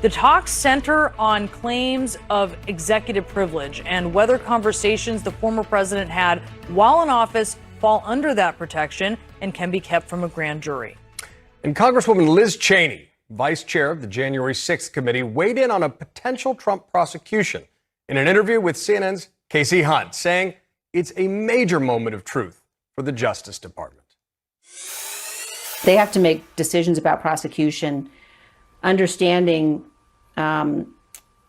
The talks center on claims of executive privilege and whether conversations the former president had while in office fall under that protection and can be kept from a grand jury. And Congresswoman Liz Cheney, vice chair of the January 6th committee, weighed in on a potential Trump prosecution in an interview with CNN's Casey Hunt, saying it's a major moment of truth for the Justice Department. They have to make decisions about prosecution, understanding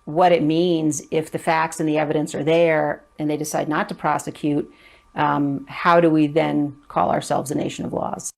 what it means if the facts and the evidence are there and they decide not to prosecute. How do we then call ourselves a nation of laws?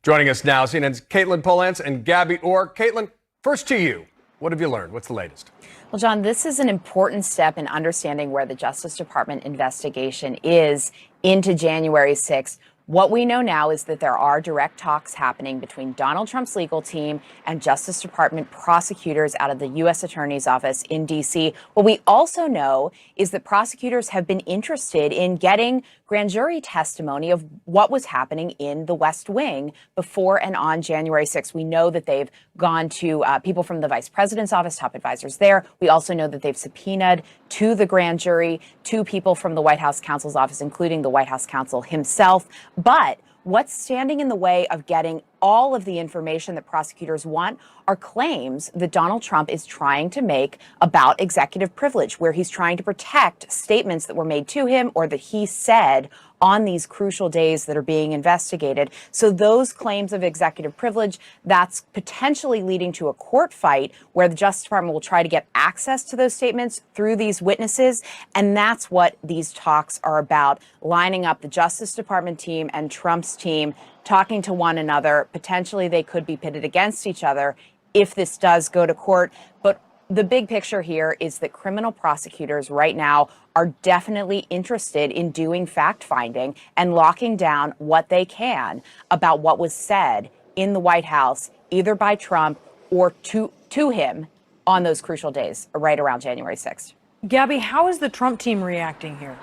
Joining us now, CNN's Caitlin Polance and Gabby Orr. Caitlin, first to you. What have you learned? What's the latest? Well, John, this is an important step in understanding where the Justice Department investigation is into January 6th. What we know now is that there are direct talks happening between Donald Trump's legal team and Justice Department prosecutors out of the U.S. Attorney's Office in D.C. What we also know is that prosecutors have been interested in getting grand jury testimony of what was happening in the West Wing before and on January 6th. We know that they've gone to people from the vice president's office, top advisors there. We also know that they've subpoenaed to the grand jury two people from the White House counsel's office, including the White House counsel himself. But what's standing in the way of getting all of the information that prosecutors want are claims that Donald Trump is trying to make about executive privilege, where he's trying to protect statements that were made to him or that he said on these crucial days that are being investigated. So those claims of executive privilege, that's potentially leading to a court fight where the Justice Department will try to get access to those statements through these witnesses. And that's what these talks are about, lining up the Justice Department team and Trump's team, talking to one another. Potentially they could be pitted against each other if this does go to court. But the big picture here is that criminal prosecutors right now are definitely interested in doing fact finding and locking down what they can about what was said in the White House, either by Trump or to him on those crucial days right around January 6th. Gabby, how is the Trump team reacting here?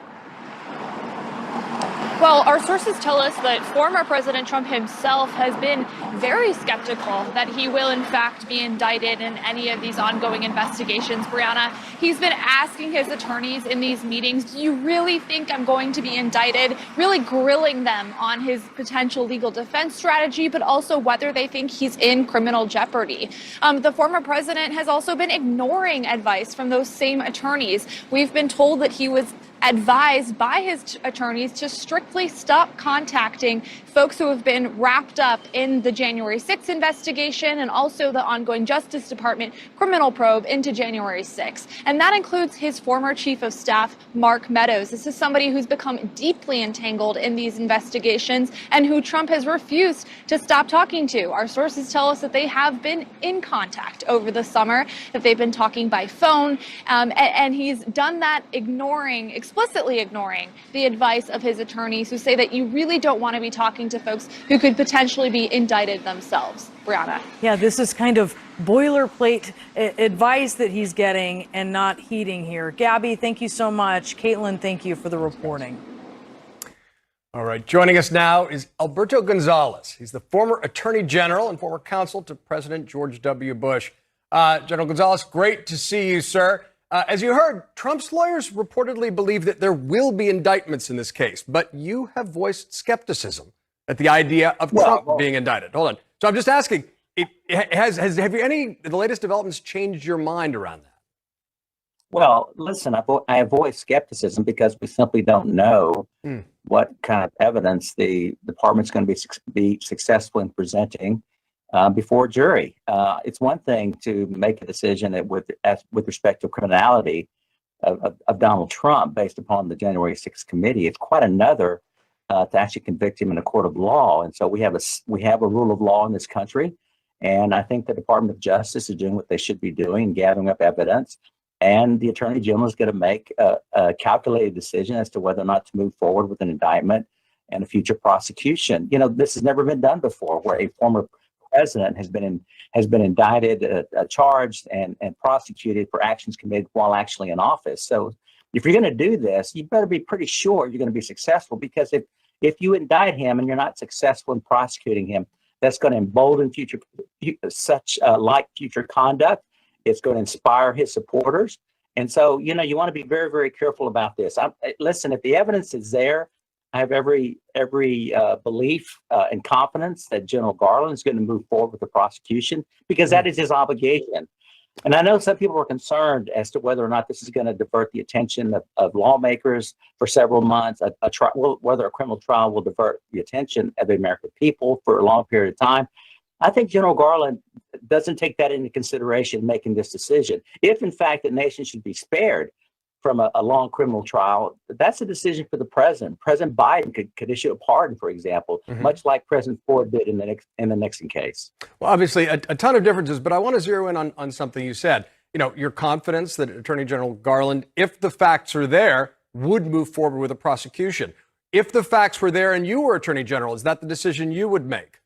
Well, our sources tell us that former President Trump himself has been very skeptical that he will, in fact, be indicted in any of these ongoing investigations. Brianna, he's been asking his attorneys in these meetings, do you really think I'm going to be indicted? Really grilling them on his potential legal defense strategy, but also whether they think he's in criminal jeopardy. The former president has also been ignoring advice from those same attorneys. We've been told that he was advised by his attorneys to strictly stop contacting folks who have been wrapped up in the January 6th investigation and also the ongoing Justice Department criminal probe into January 6th. And that includes his former chief of staff, Mark Meadows. This is somebody who's become deeply entangled in these investigations and who Trump has refused to stop talking to. Our sources tell us that they have been in contact over the summer, that they've been talking by phone, and he's done that explicitly ignoring the advice of his attorneys, who say that you really don't want to be talking to folks who could potentially be indicted themselves. Brianna. Yeah, this is kind of boilerplate advice that he's getting and not heeding here. Gabby, thank you so much. Caitlin, thank you for the reporting. All right, joining us now is Alberto Gonzales. He's the former Attorney General and former counsel to President George W. Bush. General Gonzales, great to see you, sir. As you heard, Trump's lawyers reportedly believe that there will be indictments in this case, but you have voiced skepticism at the idea of Trump being indicted. Hold on. So I'm just asking, have the latest developments changed your mind around that? Well, listen, I have voiced skepticism because we simply don't know what kind of evidence the department's going to be successful in presenting before a jury. It's one thing to make a decision with respect to criminality of Donald Trump based upon the January 6th committee. It's quite another to actually convict him in a court of law. And so we have a rule of law in this country. And I think the Department of Justice is doing what they should be doing, gathering up evidence. And the Attorney General is going to make a calculated decision as to whether or not to move forward with an indictment and a future prosecution. You know, this has never been done before, where a former president has been indicted, charged, and prosecuted for actions committed while actually in office. So if you're going to do this, you better be pretty sure you're going to be successful, because if you indict him and you're not successful in prosecuting him, that's going to embolden future conduct. It's going to inspire his supporters. And so, you want to be very, very careful about this. Listen, if the evidence is there, I have every belief and confidence that General Garland is going to move forward with the prosecution because that is his obligation. And I know some people are concerned as to whether or not this is going to divert the attention of lawmakers for several months, whether a criminal trial will divert the attention of the American people for a long period of time. I think General Garland doesn't take that into consideration making this decision. If, in fact, the nation should be spared from a long criminal trial, that's a decision for the president. President Biden could issue a pardon, for example, much like President Ford did in the Nixon case. Well, obviously, a ton of differences, but I want to zero in on something you said. Your confidence that Attorney General Garland, if the facts are there, would move forward with a prosecution. If the facts were there and you were Attorney General, is that the decision you would make?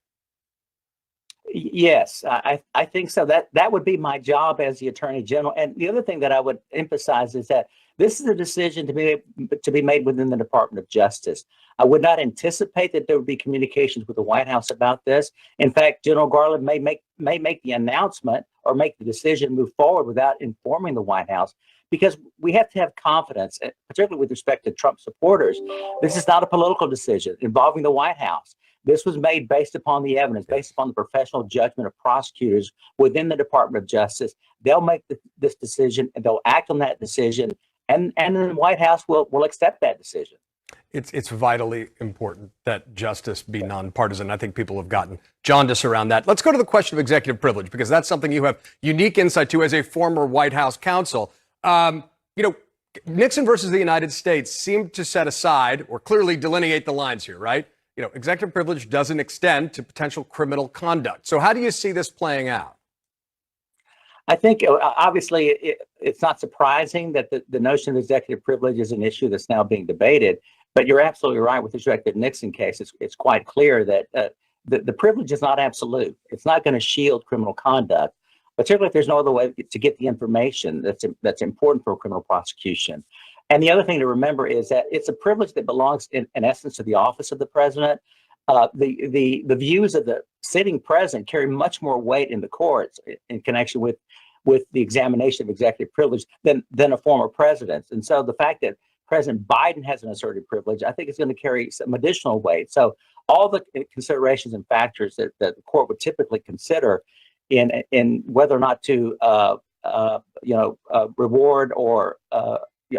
Yes, I think so. That would be my job as the Attorney General. And the other thing that I would emphasize is that this is a decision to be made within the Department of Justice. I would not anticipate that there would be communications with the White House about this. In fact, General Garland may make the announcement or make the decision to move forward without informing the White House, because we have to have confidence, particularly with respect to Trump supporters. This is not a political decision involving the White House. This was made based upon the evidence, based upon the professional judgment of prosecutors within the Department of Justice. They'll make this decision and they'll act on that decision, and the White House will accept that decision. It's vitally important that justice be nonpartisan. I think people have gotten jaundice around that. Let's go to the question of executive privilege, because that's something you have unique insight to as a former White House counsel. Nixon versus the United States seemed to set aside or clearly delineate the lines here, right? Executive privilege doesn't extend to potential criminal conduct. So how do you see this playing out? I think, obviously, it's not surprising that the notion of executive privilege is an issue that's now being debated. But you're absolutely right with respect to the Nixon case. It's quite clear that the privilege is not absolute. It's not going to shield criminal conduct, particularly if there's no other way to get the information that's important for a criminal prosecution. And the other thing to remember is that it's a privilege that belongs, in essence, to the office of the president. The views of the sitting president carry much more weight in the courts in connection with the examination of executive privilege than a former president. And so the fact that President Biden has an asserted privilege, I think it's going to carry some additional weight. So all the considerations and factors that the court would typically consider in whether or not to reward or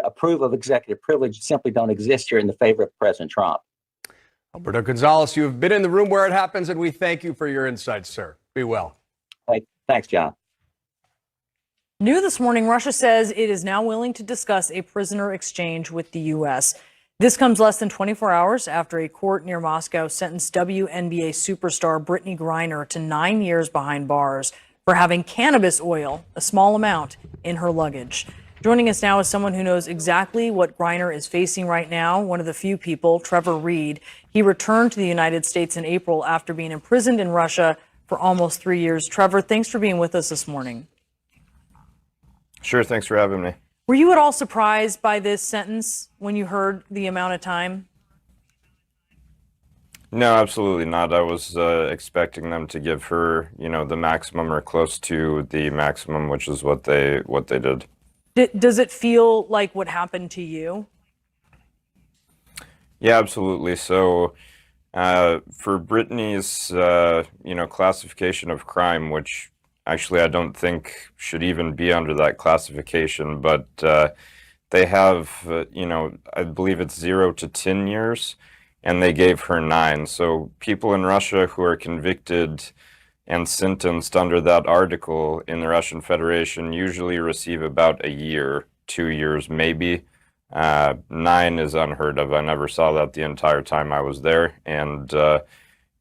approve of executive privilege simply don't exist here in the favor of President Trump. Alberto Gonzales, you have been in the room where it happens, and we thank you for your insights, sir. Be well. Thanks, John. New this morning, Russia says it is now willing to discuss a prisoner exchange with the U.S. This comes less than 24 hours after a court near Moscow sentenced WNBA superstar Brittany Griner to 9 years behind bars for having cannabis oil, a small amount, in her luggage. Joining us now is someone who knows exactly what Griner is facing right now, one of the few people, Trevor Reed. He returned to the United States in April after being imprisoned in Russia for almost 3 years. Trevor, thanks for being with us this morning. Sure, thanks for having me. Were you at all surprised by this sentence when you heard the amount of time? No, absolutely not. I was expecting them to give her, the maximum or close to the maximum, which is what they did. Does it feel like what happened to you? Yeah, absolutely. So for Brittany's, classification of crime, which actually I don't think should even be under that classification, but they have, I believe it's 0 to 10 years, and they gave her 9. So people in Russia who are convicted and sentenced under that article in the Russian Federation usually receive about a year, 2 years maybe. 9 is unheard of. I never saw that the entire time I was there. And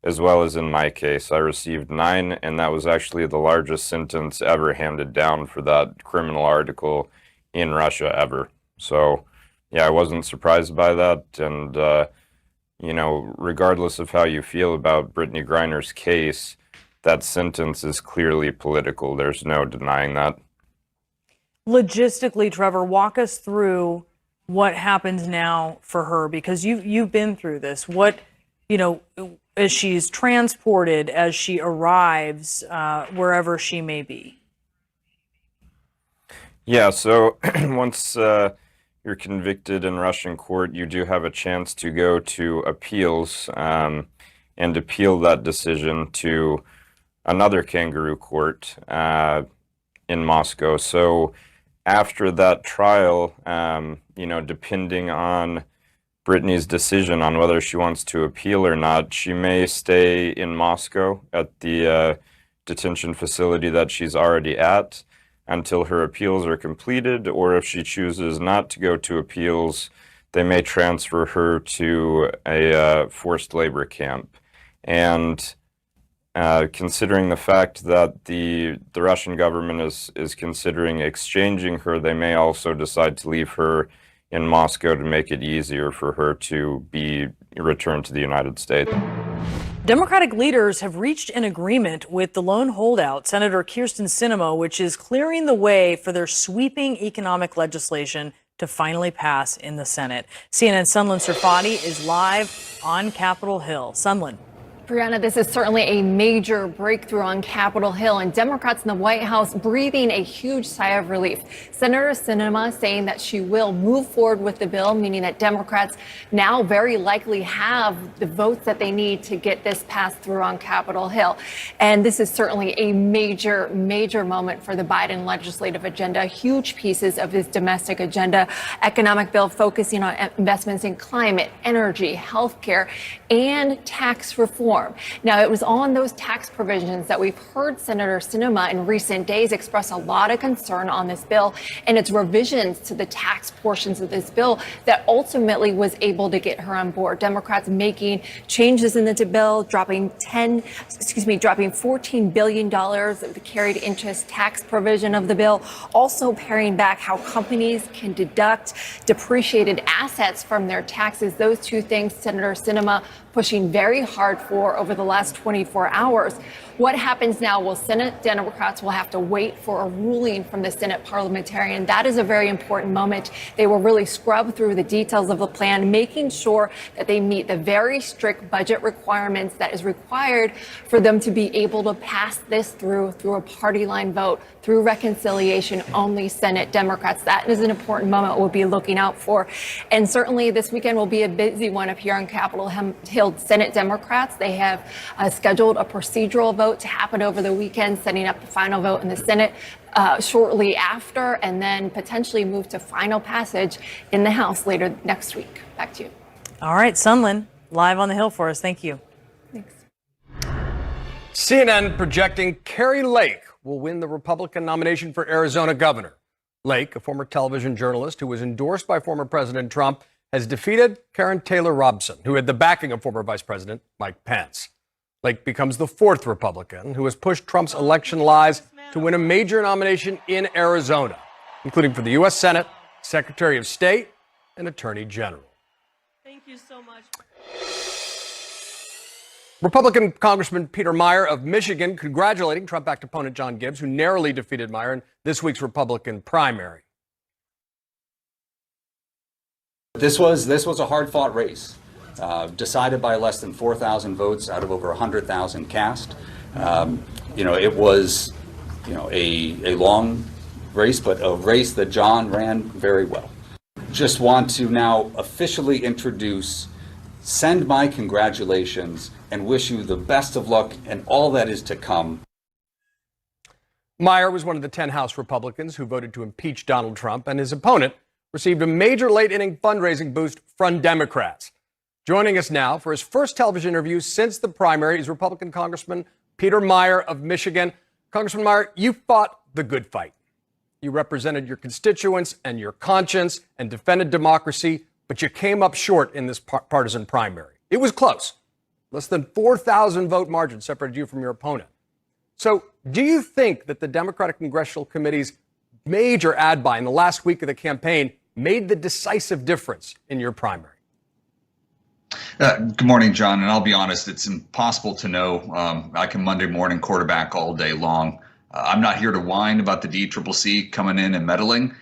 as well as in my case, I received 9, and that was actually the largest sentence ever handed down for that criminal article in Russia ever. So yeah, I wasn't surprised by that. And, regardless of how you feel about Brittany Griner's case, that sentence is clearly political. There's no denying that. Logistically, Trevor, walk us through what happens now for her, because you've been through this. as she's transported, as she arrives wherever she may be? Yeah, so once you're convicted in Russian court, you do have a chance to go to appeals and appeal that decision to another kangaroo court in Moscow. So after that trial, depending on Brittany's decision on whether she wants to appeal or not, she may stay in Moscow at the detention facility that she's already at until her appeals are completed, or if she chooses not to go to appeals, they may transfer her to a forced labor camp. And considering the fact that the Russian government is considering exchanging her, they may also decide to leave her in Moscow to make it easier for her to be returned to the United States. Democratic leaders have reached an agreement with the lone holdout, Senator Kyrsten Sinema, which is clearing the way for their sweeping economic legislation to finally pass in the Senate. CNN's Sunlen Serfati is live on Capitol Hill. Sunlen. Brianna, this is certainly a major breakthrough on Capitol Hill, and Democrats in the White House breathing a huge sigh of relief. Senator Sinema saying that she will move forward with the bill, meaning that Democrats now very likely have the votes that they need to get this passed through on Capitol Hill. And this is certainly a major, major moment for the Biden legislative agenda. Huge pieces of his domestic agenda, economic bill focusing on investments in climate, energy, healthcare, and tax reform. Now, it was on those tax provisions that we've heard Senator Sinema in recent days express a lot of concern on this bill and its revisions to the tax portions of this bill that ultimately was able to get her on board. Democrats making changes in the bill, dropping $14 billion of the carried interest tax provision of the bill, also paring back how companies can deduct depreciated assets from their taxes. Those two things Senator Sinema pushing very hard for over the last 24 hours. What happens now? Well, Senate Democrats will have to wait for a ruling from the Senate parliamentarian. That is a very important moment. They will really scrub through the details of the plan, making sure that they meet the very strict budget requirements that is required for them to be able to pass this through a party line vote, through reconciliation, only Senate Democrats. That is an important moment we'll be looking out for. And certainly this weekend will be a busy one up here on Capitol Hill. Senate Democrats, they have scheduled a procedural vote to happen over the weekend, setting up the final vote in the Senate shortly after, and then potentially move to final passage in the House later next week. Back to you. All right, Sunlen, live on the Hill for us. Thank you. Thanks. CNN projecting Kari Lake will win the Republican nomination for Arizona governor. Lake, a former television journalist who was endorsed by former President Trump, has defeated Karen Taylor Robson, who had the backing of former Vice President Mike Pence. Lake becomes the fourth Republican who has pushed Trump's election lies to win a major nomination in Arizona, including for the U.S. Senate, Secretary of State, and Attorney General. Thank you so much. Republican Congressman Peter Meijer of Michigan congratulating Trump-backed opponent John Gibbs, who narrowly defeated Meijer in this week's Republican primary. This was a hard-fought race, decided by less than 4,000 votes out of over 100,000 cast. It was, a long race, but a race that John ran very well. Just want to now officially send my congratulations and wish you the best of luck and all that is to come. Meijer was one of the 10 House Republicans who voted to impeach Donald Trump, and his opponent received a major late-inning fundraising boost from Democrats. Joining us now for his first television interview since the primary is Republican Congressman Peter Meijer of Michigan. Congressman Meijer, you fought the good fight. You represented your constituents and your conscience and defended democracy, but you came up short in this partisan primary. It was close. Less than 4,000 vote margin separated you from your opponent. So do you think that the Democratic Congressional Committee's major ad buy in the last week of the campaign made the decisive difference in your primary? Good morning, John. And I'll be honest, it's impossible to know. I can Monday morning quarterback all day long. I'm not here to whine about the DCCC coming in and meddling,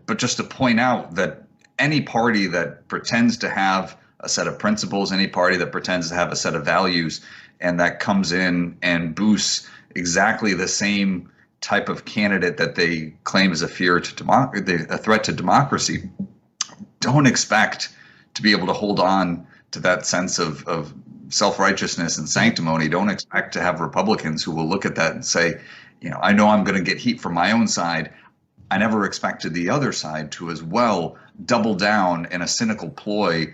but just to point out that any party that pretends to have a set of principles, any party that pretends to have a set of values, and that comes in and boosts exactly the same type of candidate that they claim is a threat to democracy, don't expect to be able to hold on to that sense of self-righteousness and sanctimony. Don't expect to have Republicans who will look at that and say, I know I'm going to get heat from my own side. I never expected the other side to as well double down in a cynical ploy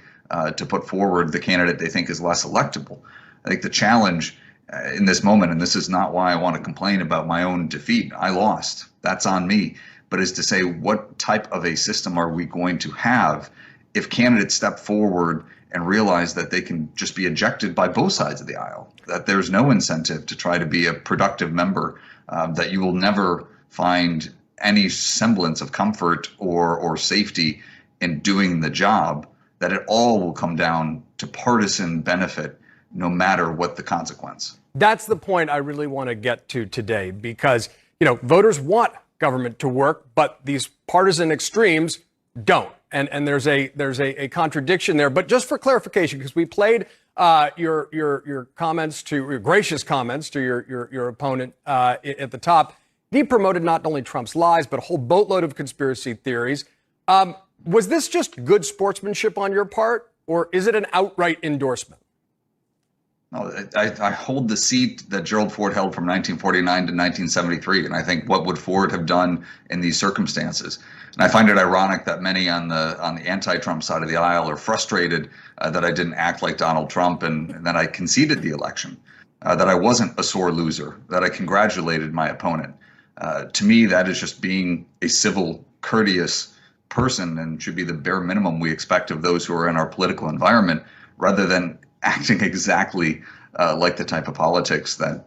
to put forward the candidate they think is less electable. I think the challenge in this moment, and this is not why I want to complain about my own defeat, I lost, that's on me, but is to say, what type of a system are we going to have if candidates step forward and realize that they can just be ejected by both sides of the aisle, that there's no incentive to try to be a productive member, that you will never find any semblance of comfort or safety in doing the job, that it all will come down to partisan benefit no matter what the consequence. That's the point I really want to get to today, because, voters want government to work, but these partisan extremes don't. And there's a contradiction there. But just for clarification, because we played your comments your gracious comments to your opponent at the top. He promoted not only Trump's lies, but a whole boatload of conspiracy theories. Was this just good sportsmanship on your part, or is it an outright endorsement? No, I hold the seat that Gerald Ford held from 1949 to 1973, and I think what would Ford have done in these circumstances? And I find it ironic that many on the anti-Trump side of the aisle are frustrated that I didn't act like Donald Trump and that I conceded the election, that I wasn't a sore loser, that I congratulated my opponent. To me, that is just being a civil, courteous person, and should be the bare minimum we expect of those who are in our political environment, rather than acting exactly like the type of politics that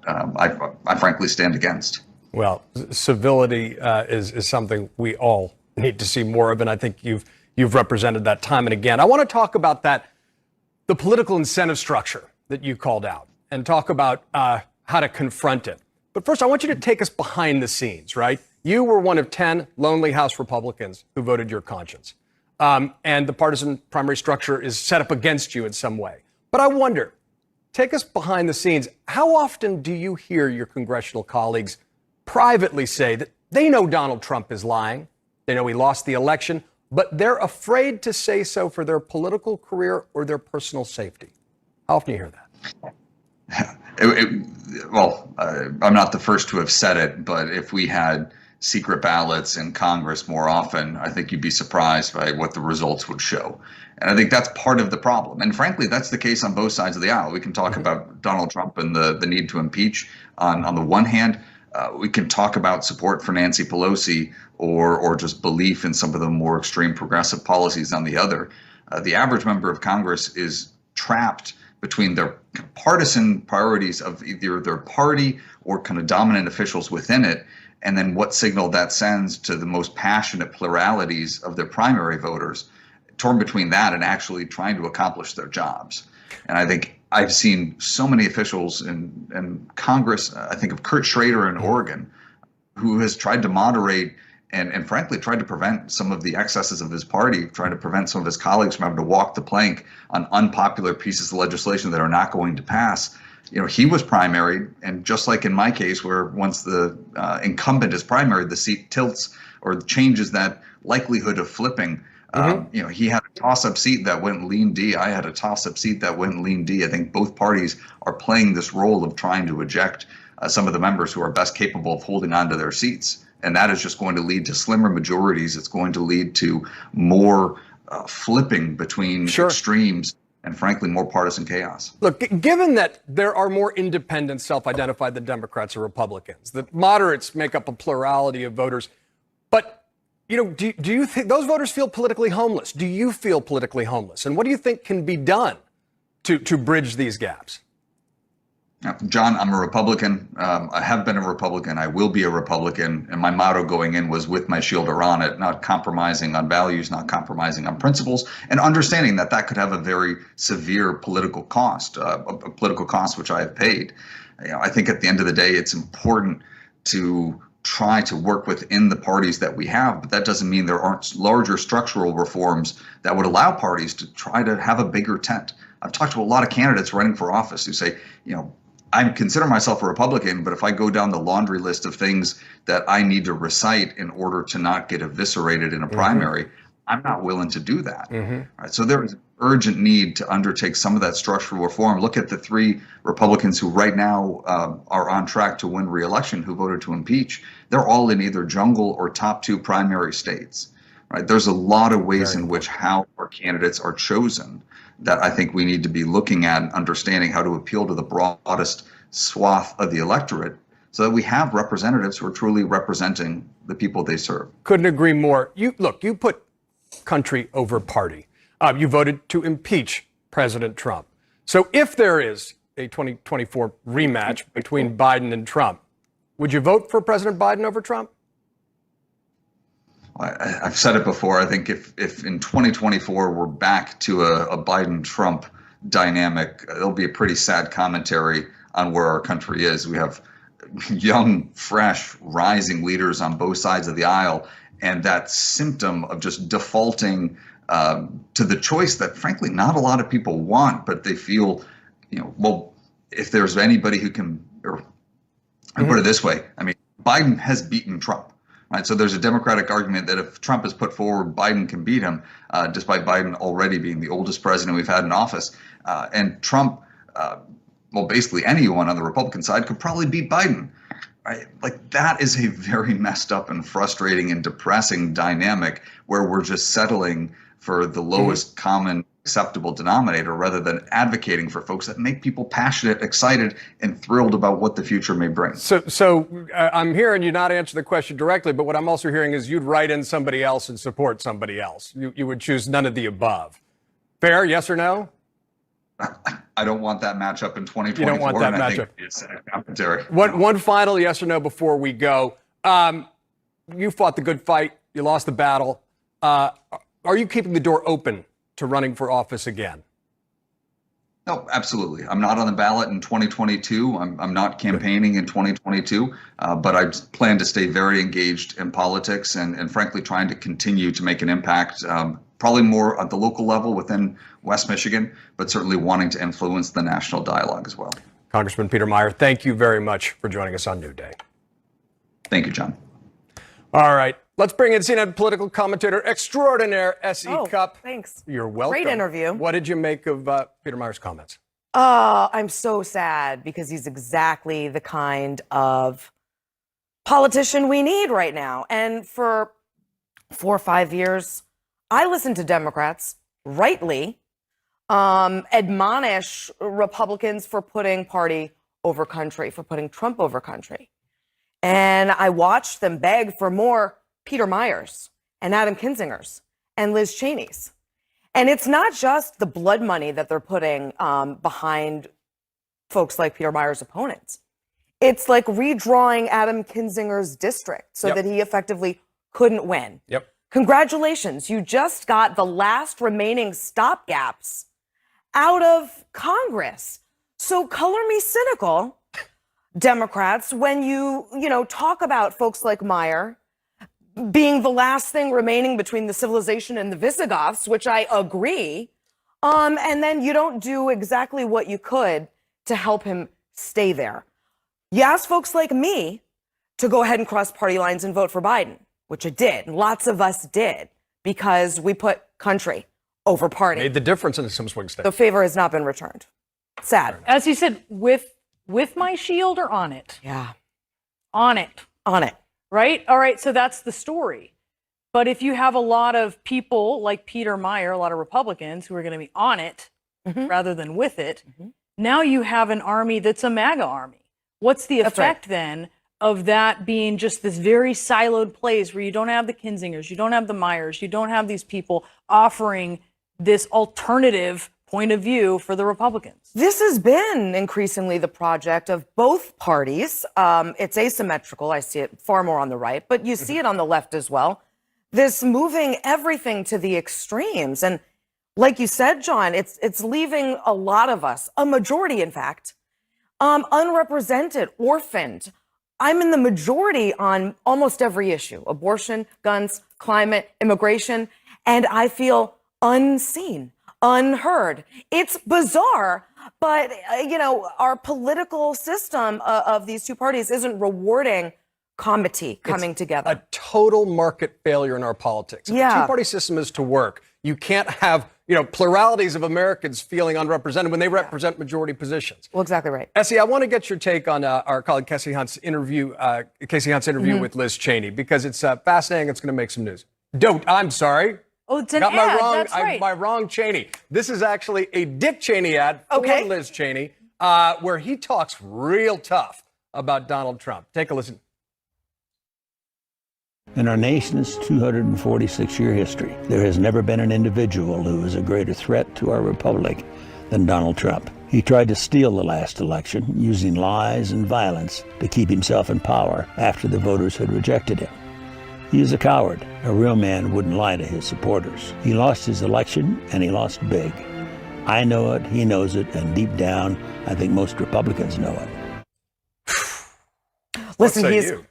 I frankly stand against. Well, civility is something we all need to see more of, and I think you've represented that time and again. I want to talk about the political incentive structure that you called out, and talk about how to confront it. But first, I want you to take us behind the scenes, right? You were one of 10 lonely House Republicans who voted your conscience, and the partisan primary structure is set up against you in some way. But I wonder, take us behind the scenes. How often do you hear your congressional colleagues privately say that they know Donald Trump is lying, they know he lost the election, but they're afraid to say so for their political career or their personal safety? How often do you hear that? I'm not the first to have said it, but if we had secret ballots in Congress more often, I think you'd be surprised by what the results would show. And I think that's part of the problem. And frankly, that's the case on both sides of the aisle. We can talk about Donald Trump and the need to impeach on the one hand. We can talk about support for Nancy Pelosi or just belief in some of the more extreme progressive policies on the other. The average member of Congress is trapped between their partisan priorities of either their party or kind of dominant officials within it, and then what signal that sends to the most passionate pluralities of their primary voters, torn between that and actually trying to accomplish their jobs. And I think I've seen so many officials in Congress, I think of Kurt Schrader in Oregon, who has tried to moderate and frankly tried to prevent some of the excesses of his party, tried to prevent some of his colleagues from having to walk the plank on unpopular pieces of legislation that are not going to pass. He was primaried, and just like in my case, where once the incumbent is primaried, the seat tilts or changes that likelihood of flipping. He had a toss-up seat that went lean D. I had a toss-up seat that went lean D. I think both parties are playing this role of trying to eject some of the members who are best capable of holding on to their seats. And that is just going to lead to slimmer majorities. It's going to lead to more flipping between extremes and, frankly, more partisan chaos. Look, given that there are more independents self-identified than Democrats or Republicans, that moderates make up a plurality of voters, but do you think those voters feel politically homeless? Do you feel politically homeless? And what do you think can be done to bridge these gaps? John, I'm a Republican. I have been a Republican. I will be a Republican. And my motto going in was with my shield around it, not compromising on values, not compromising on principles, and understanding that that could have a very severe political cost, a political cost which I have paid. I think at the end of the day, it's important to try to work within the parties that we have, but that doesn't mean there aren't larger structural reforms that would allow parties to try to have a bigger tent. I've talked to a lot of candidates running for office who say, I consider myself a Republican, but if I go down the laundry list of things that I need to recite in order to not get eviscerated in a primary, I'm not willing to do that. Right? So there is an urgent need to undertake some of that structural reform. Look at the 3 Republicans who right now are on track to win re-election who voted to impeach. They're all in either jungle or top 2 primary states. Right? There's a lot of ways in which how our candidates are chosen that I think we need to be looking at and understanding how to appeal to the broadest swath of the electorate so that we have representatives who are truly representing the people they serve. Couldn't agree more. You put country over party. You voted to impeach President Trump. So if there is a 2024 rematch between Biden and Trump, would you vote for President Biden over Trump? I've said it before. I think if in 2024 we're back to a Biden-Trump dynamic, it'll be a pretty sad commentary on where our country is. We have young, fresh, rising leaders on both sides of the aisle, and that symptom of just defaulting to the choice that, frankly, not a lot of people want, but they feel, well, if there's anybody who can, or I put it this way, I mean, Biden has beaten Trump. Right, so there's a Democratic argument that if Trump is put forward, Biden can beat him, despite Biden already being the oldest president we've had in office. And Trump, well, basically anyone on the Republican side could probably beat Biden. Right? Like that is a very messed up and frustrating and depressing dynamic where we're just settling for the lowest common acceptable denominator rather than advocating for folks that make people passionate, excited, and thrilled about what the future may bring. So I'm hearing you not answer the question directly, but what I'm also hearing is you'd write in somebody else and support somebody else. You would choose none of the above. Fair? Yes or no? I don't want that matchup in 2024. You don't want that matchup. It's a commentary. One final yes or no before we go. You fought the good fight. You lost the battle. Are you keeping the door open to running for office again? No, absolutely. I'm not on the ballot in 2022. I'm not campaigning in 2022, but I plan to stay very engaged in politics and frankly, trying to continue to make an impact, probably more at the local level within West Michigan, but certainly wanting to influence the national dialogue as well. Congressman Peter Meijer, thank you very much for joining us on New Day. Thank you, John. All right. Let's bring in CNN political commentator extraordinaire, S.E. Cupp. Thanks. You're welcome. Great interview. What did you make of Peter Meijer's comments? I'm so sad because he's exactly the kind of politician we need right now. And for 4 or 5 years, I listened to Democrats rightly admonish Republicans for putting party over country, for putting Trump over country. And I watched them beg for more Peter Meijers and Adam Kinzinger's and Liz Cheney's. And it's not just the blood money that they're putting behind folks like Peter Meijer's opponents. It's like redrawing Adam Kinzinger's district so that he effectively couldn't win. Yep. Congratulations. You just got the last remaining stopgaps out of Congress. So color me cynical, Democrats, when you talk about folks like Meijer being the last thing remaining between the civilization and the Visigoths, which I agree, and then you don't do exactly what you could to help him stay there. You ask folks like me to go ahead and cross party lines and vote for Biden, which I did. And lots of us did because we put country over party. Made the difference in some swing states. The favor has not been returned. Sad. As he said, with my shield or on it? Yeah. On it. On it. Right? All right, so that's the story. But if you have a lot of people like Peter Meijer, a lot of Republicans who are going to be on it rather than with it, now you have an army that's a MAGA army. What's the effect then of that being just this very siloed place where you don't have the Kinzingers, you don't have the Meijers, you don't have these people offering this alternative point of view for the Republicans? This has been increasingly the project of both parties. It's asymmetrical. I see it far more on the right, but you see it on the left as well. This moving everything to the extremes. And like you said, John, it's leaving a lot of us, a majority in fact, unrepresented, orphaned, I'm in the majority on almost every issue: abortion, guns, climate, immigration, and I feel unseen, unheard. It's bizarre, but our political system of these two parties isn't rewarding comity coming together. A total market failure in our politics. If the two-party system is to work, you can't have pluralities of Americans feeling underrepresented when they represent majority positions. Well, exactly right. Essie, I want to get your take on our colleague Casey Hunt's interview with Liz Cheney, because it's fascinating. It's going to make some news. I'm sorry. Oh, it's an Got ad. my wrong, That's right. my wrong Cheney. This is actually a Dick Cheney ad for Liz Cheney, where he talks real tough about Donald Trump. Take a listen. In our nation's 246-year history, there has never been an individual who is a greater threat to our republic than Donald Trump. He tried to steal the last election using lies and violence to keep himself in power after the voters had rejected him. He is a coward. A real man wouldn't lie to his supporters. He lost his election, and he lost big. I know it, he knows it, and deep down, I think most Republicans know it. Listen,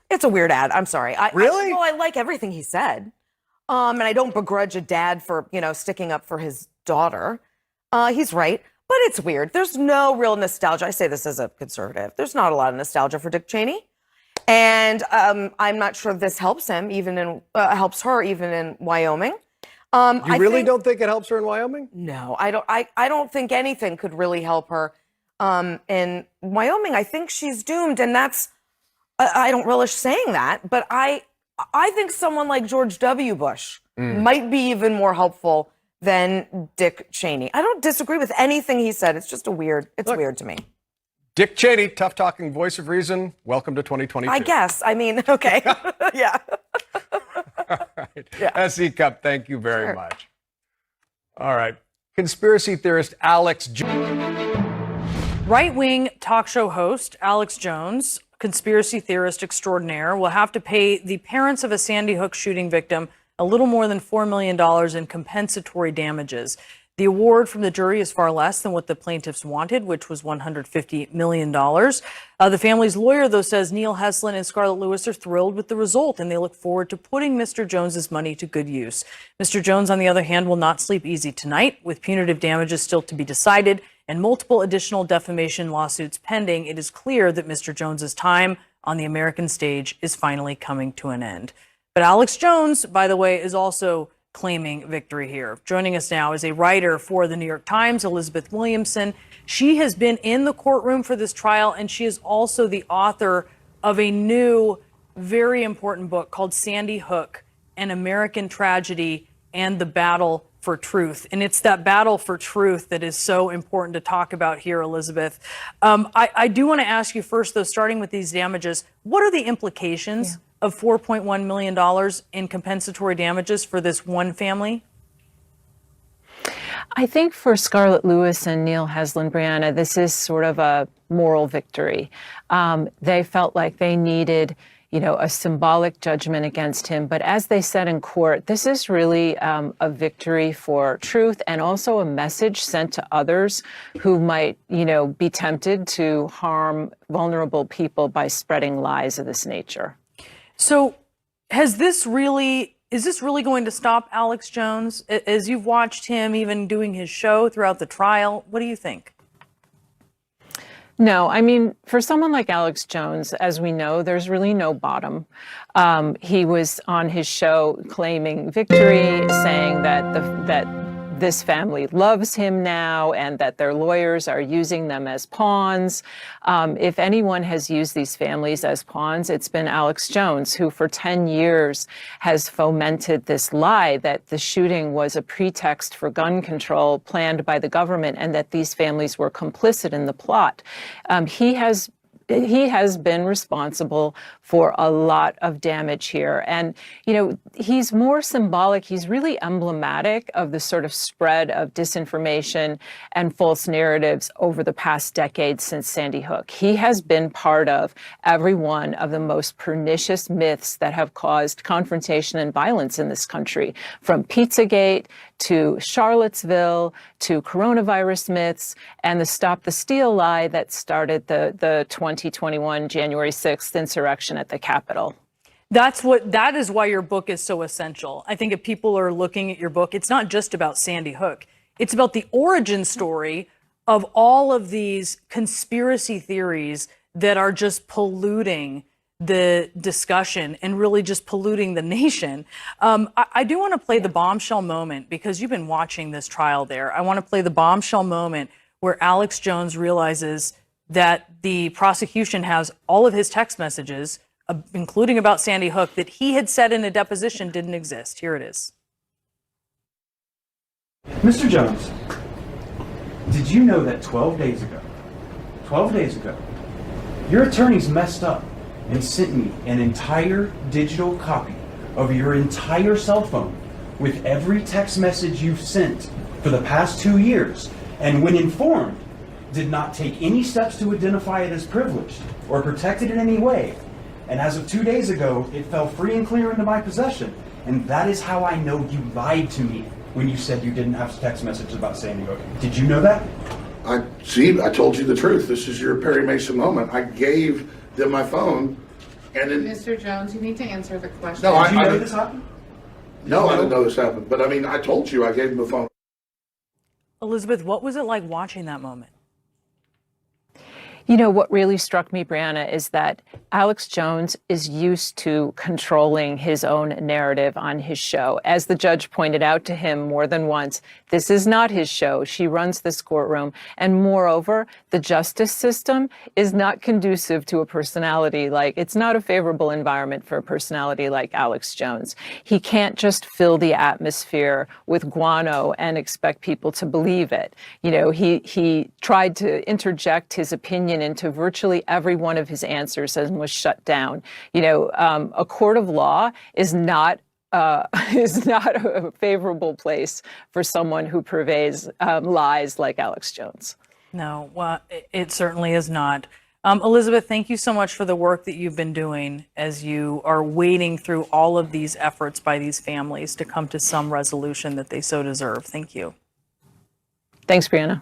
it's a weird ad. I'm sorry. Really? I like everything he said. And I don't begrudge a dad for, sticking up for his daughter. He's right. But it's weird. There's no real nostalgia. I say this as a conservative. There's not a lot of nostalgia for Dick Cheney. And I'm not sure this helps him, helps her even in Wyoming. You really don't think it helps her in Wyoming? No, I don't. I don't think anything could really help her in Wyoming. I think she's doomed, and that's. I don't relish saying that, but I think someone like George W. Bush might be even more helpful than Dick Cheney. I don't disagree with anything he said. It's just weird to me. Dick Cheney, tough talking, voice of reason. Welcome to 2022. I guess. I mean, okay. Yeah. All right. Yeah. S.E. Cup, thank you very much. All right. Conspiracy theorist Alex Jones. Right-wing talk show host Alex Jones, conspiracy theorist extraordinaire, will have to pay the parents of a Sandy Hook shooting victim a little more than $4 million in compensatory damages. The award from the jury is far less than what the plaintiffs wanted, which was $150 million. The family's lawyer, though, says Neil Heslin and Scarlett Lewis are thrilled with the result, and they look forward to putting Mr. Jones's money to good use. Mr. Jones, on the other hand, will not sleep easy tonight. With punitive damages still to be decided and multiple additional defamation lawsuits pending, it is clear that Mr. Jones's time on the American stage is finally coming to an end. But Alex Jones, by the way, is also claiming victory here. Joining us now is a writer for the New York Times, Elizabeth Williamson. She has been in the courtroom for this trial, and she is also the author of a new, very important book called Sandy Hook, An American Tragedy and the Battle for Truth. And it's that battle for truth that is so important to talk about here, Elizabeth. I do want to ask you first, though, starting with these damages, what are the implications of $4.1 million in compensatory damages for this one family? I think for Scarlett Lewis and Neil Heslin, Brianna, this is sort of a moral victory. They felt like they needed a symbolic judgment against him. But as they said in court, this is really a victory for truth and also a message sent to others who might, be tempted to harm vulnerable people by spreading lies of this nature. So is this really going to stop Alex Jones? As you've watched him even doing his show throughout the trial, what do you think? No, I mean, for someone like Alex Jones, as we know, there's really no bottom. He was on his show claiming victory, saying that this family loves him now and that their lawyers are using them as pawns. If anyone has used these families as pawns, it's been Alex Jones, who for 10 years has fomented this lie that the shooting was a pretext for gun control planned by the government and that these families were complicit in the plot. He has been responsible for a lot of damage here. And, he's more symbolic. He's really emblematic of the sort of spread of disinformation and false narratives over the past decade since Sandy Hook. He has been part of every one of the most pernicious myths that have caused confrontation and violence in this country, from Pizzagate to Charlottesville to coronavirus myths and the Stop the Steal lie that started the 2021 January 6th insurrection at the Capitol. That is why your book is so essential. I think if people are looking at your book, it's not just about Sandy Hook. It's about the origin story of all of these conspiracy theories that are just polluting the discussion and really just polluting the nation. I do want to play the bombshell moment because you've been watching this trial there. I want to play the bombshell moment where Alex Jones realizes that the prosecution has all of his text messages, including about Sandy Hook, that he had said in a deposition didn't exist. Here it is. Mr. Jones, did you know that 12 days ago, your attorneys messed up and sent me an entire digital copy of your entire cell phone with every text message you've sent for the past 2 years, and when informed, did not take any steps to identify it as privileged or protect it in any way. And as of 2 days ago, it fell free and clear into my possession. And that is how I know you lied to me when you said you didn't have text messages about Sandy Hook. Did you know that? I told you the truth. This is your Perry Mason moment. I gave them my phone, and then... Mr. Jones, you need to answer the question. No, Did you know this happened? No, I didn't know this happened. But I mean, I told you I gave them the phone. Elizabeth, what was it like watching that moment? You know, what really struck me, Brianna, is that Alex Jones is used to controlling his own narrative on his show. As the judge pointed out to him more than once, this is not his show. She runs this courtroom. And moreover, the justice system is not conducive to a personality it's not a favorable environment for a personality like Alex Jones. He can't just fill the atmosphere with guano and expect people to believe it. You know, he tried to interject his opinion into virtually every one of his answers and was shut down. You know, a court of law is not a favorable place for someone who purveys lies like Alex Jones. No, well, it certainly is not. Elizabeth, thank you so much for the work that you've been doing as you are wading through all of these efforts by these families to come to some resolution that they so deserve. Thank you. Thanks, Brianna.